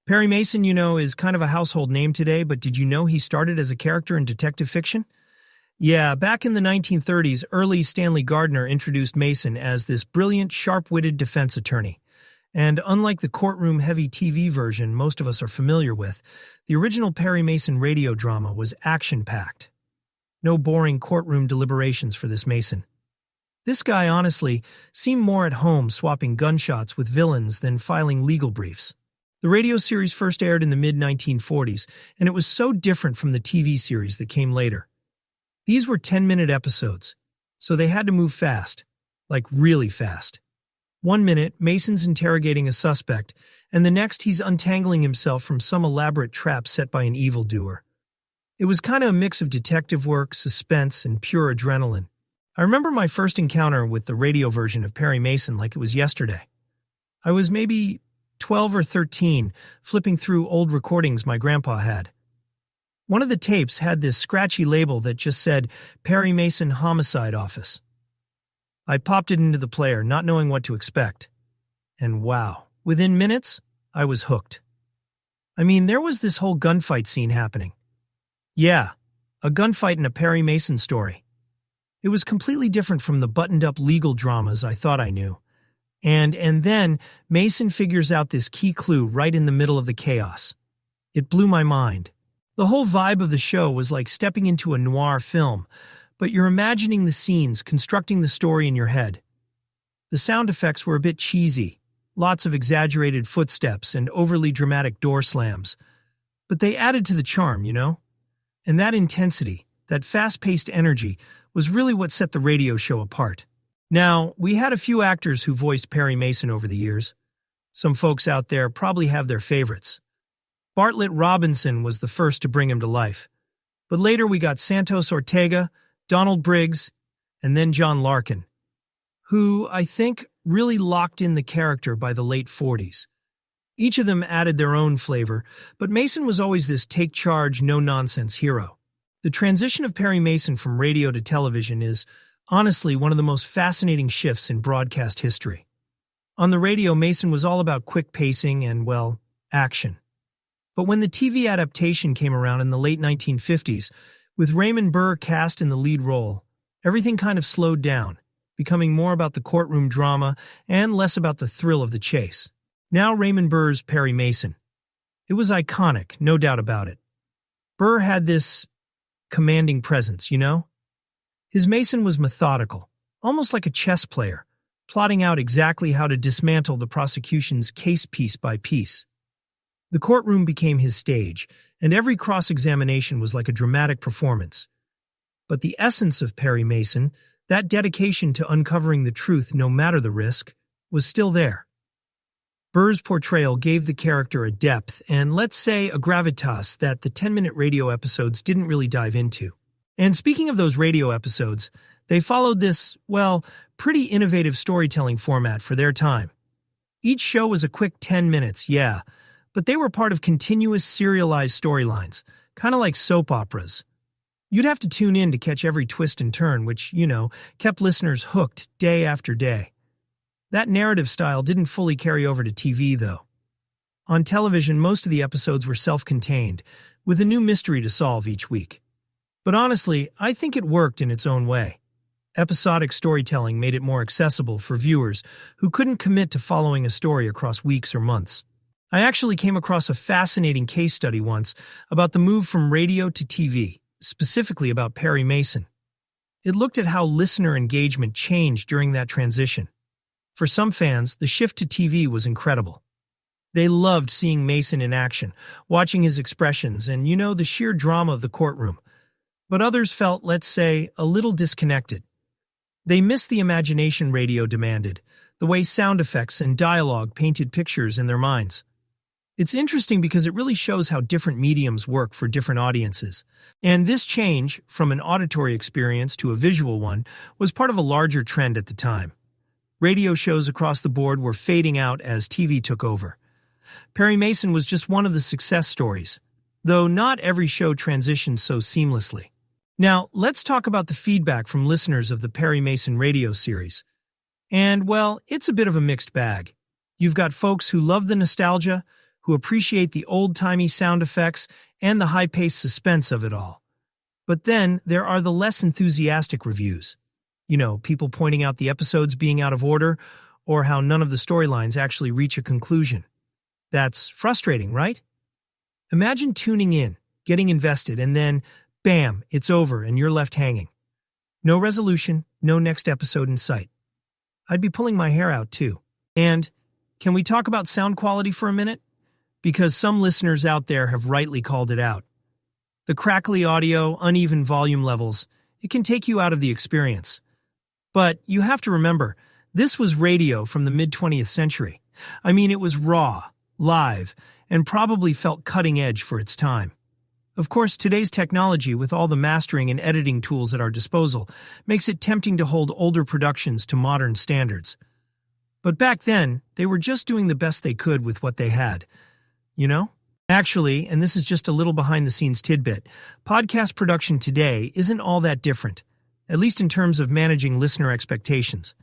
Perry Mason, is kind of a household name today, but did you know he started as a character in detective fiction? Yeah, back in the 1930s, early Stanley Gardner introduced Mason as this brilliant, sharp-witted defense attorney. And unlike the courtroom-heavy TV version most of us are familiar with, the original Perry Mason radio drama was action-packed. No boring courtroom deliberations for this Mason. This guy, honestly, seemed more at home swapping gunshots with villains than filing legal briefs. The radio series first aired in the mid-1940s, and it was so different from the TV series that came later. These were 10-minute episodes, so they had to move fast, like really fast. 1 minute, Mason's interrogating a suspect, and the next he's untangling himself from some elaborate trap set by an evildoer. It was kind of a mix of detective work, suspense, and pure adrenaline. I remember my first encounter with the radio version of Perry Mason like it was yesterday. I was maybe 12 or 13, flipping through old recordings my grandpa had. One of the tapes had this scratchy label that just said, Perry Mason Homicide Office. I popped it into the player, not knowing what to expect. And wow, within minutes, I was hooked. I mean, there was this whole gunfight scene happening. Yeah, a gunfight in a Perry Mason story. It was completely different from the buttoned-up legal dramas I thought I knew. And then Mason figures out this key clue right in the middle of the chaos. It blew my mind. The whole vibe of the show was like stepping into a noir film, but you're imagining the scenes, constructing the story in your head. The sound effects were a bit cheesy, lots of exaggerated footsteps and overly dramatic door slams. But they added to the charm, And that intensity, that fast-paced energy, was really what set the radio show apart. Now, we had a few actors who voiced Perry Mason over the years. Some folks out there probably have their favorites. Bartlett Robinson was the first to bring him to life. But later we got Santos Ortega, Donald Briggs, and then John Larkin, who, I think, really locked in the character by the late 40s. Each of them added their own flavor, but Mason was always this take-charge, no-nonsense hero. The transition of Perry Mason from radio to television is, honestly, one of the most fascinating shifts in broadcast history. On the radio, Mason was all about quick pacing and, well, action. But when the TV adaptation came around in the late 1950s, with Raymond Burr cast in the lead role, everything kind of slowed down, becoming more about the courtroom drama and less about the thrill of the chase. Now Raymond Burr's Perry Mason. It was iconic, no doubt about it. Burr had this commanding presence, His Mason was methodical, almost like a chess player, plotting out exactly how to dismantle the prosecution's case piece by piece. The courtroom became his stage, and every cross-examination was like a dramatic performance. But the essence of Perry Mason, that dedication to uncovering the truth no matter the risk, was still there. Burr's portrayal gave the character a depth and, let's say, a gravitas that the 10-minute radio episodes didn't really dive into. And speaking of those radio episodes, they followed this, pretty innovative storytelling format for their time. Each show was a quick 10 minutes, yeah, but they were part of continuous serialized storylines, kind of like soap operas. You'd have to tune in to catch every twist and turn, which, kept listeners hooked day after day. That narrative style didn't fully carry over to TV, though. On television, most of the episodes were self-contained, with a new mystery to solve each week. But honestly, I think it worked in its own way. Episodic storytelling made it more accessible for viewers who couldn't commit to following a story across weeks or months. I actually came across a fascinating case study once about the move from radio to TV, specifically about Perry Mason. It looked at how listener engagement changed during that transition. For some fans, the shift to TV was incredible. They loved seeing Mason in action, watching his expressions, and, the sheer drama of the courtroom. But others felt, let's say, a little disconnected. They missed the imagination radio demanded, the way sound effects and dialogue painted pictures in their minds. It's interesting because it really shows how different mediums work for different audiences. And this change, from an auditory experience to a visual one, was part of a larger trend at the time. Radio shows across the board were fading out as TV took over. Perry Mason was just one of the success stories, though not every show transitioned so seamlessly. Now, let's talk about the feedback from listeners of the Perry Mason radio series. And, it's a bit of a mixed bag. You've got folks who love the nostalgia, who appreciate the old-timey sound effects and the high-paced suspense of it all. But then there are the less enthusiastic reviews. You know, people pointing out the episodes being out of order or how none of the storylines actually reach a conclusion. That's frustrating, right? Imagine tuning in, getting invested, and then, bam, it's over and you're left hanging. No resolution, no next episode in sight. I'd be pulling my hair out too. And can we talk about sound quality for a minute? Because some listeners out there have rightly called it out. The crackly audio, uneven volume levels, it can take you out of the experience. But you have to remember, this was radio from the mid-20th century. I mean, it was raw, live, and probably felt cutting edge for its time. Of course, today's technology, with all the mastering and editing tools at our disposal, makes it tempting to hold older productions to modern standards. But back then, they were just doing the best they could with what they had. You know? Actually, and this is just a little behind-the-scenes tidbit, podcast production today isn't all that different, at least in terms of managing listener expectations.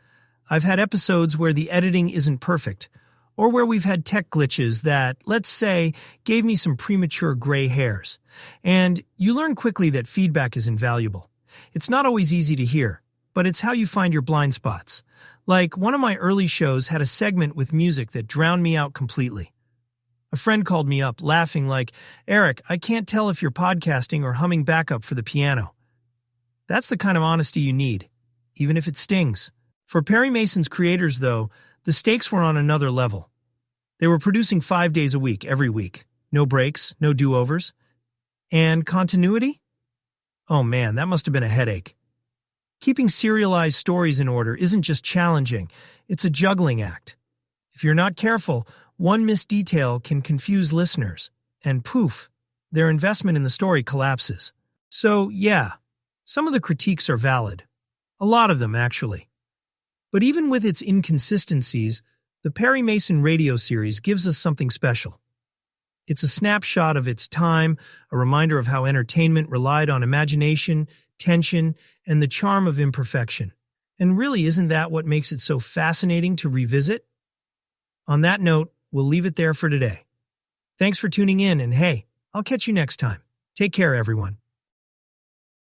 I've had episodes where the editing isn't perfect, or where we've had tech glitches that, let's say, gave me some premature gray hairs. And you learn quickly that feedback is invaluable. It's not always easy to hear, but it's how you find your blind spots. Like, one of my early shows had a segment with music that drowned me out completely. A friend called me up, laughing like, "Eric, I can't tell if you're podcasting or humming backup for the piano." That's the kind of honesty you need, even if it stings. For Perry Mason's creators, though, the stakes were on another level. They were producing 5 days a week, every week. No breaks, no do-overs. And continuity? Oh man, that must have been a headache. Keeping serialized stories in order isn't just challenging, it's a juggling act. If you're not careful, one missed detail can confuse listeners, and poof, their investment in the story collapses. So, yeah, some of the critiques are valid. A lot of them, actually. But even with its inconsistencies, the Perry Mason radio series gives us something special. It's a snapshot of its time, a reminder of how entertainment relied on imagination, tension, and the charm of imperfection. And really, isn't that what makes it so fascinating to revisit? On that note, we'll leave it there for today. Thanks for tuning in, and hey, I'll catch you next time. Take care, everyone.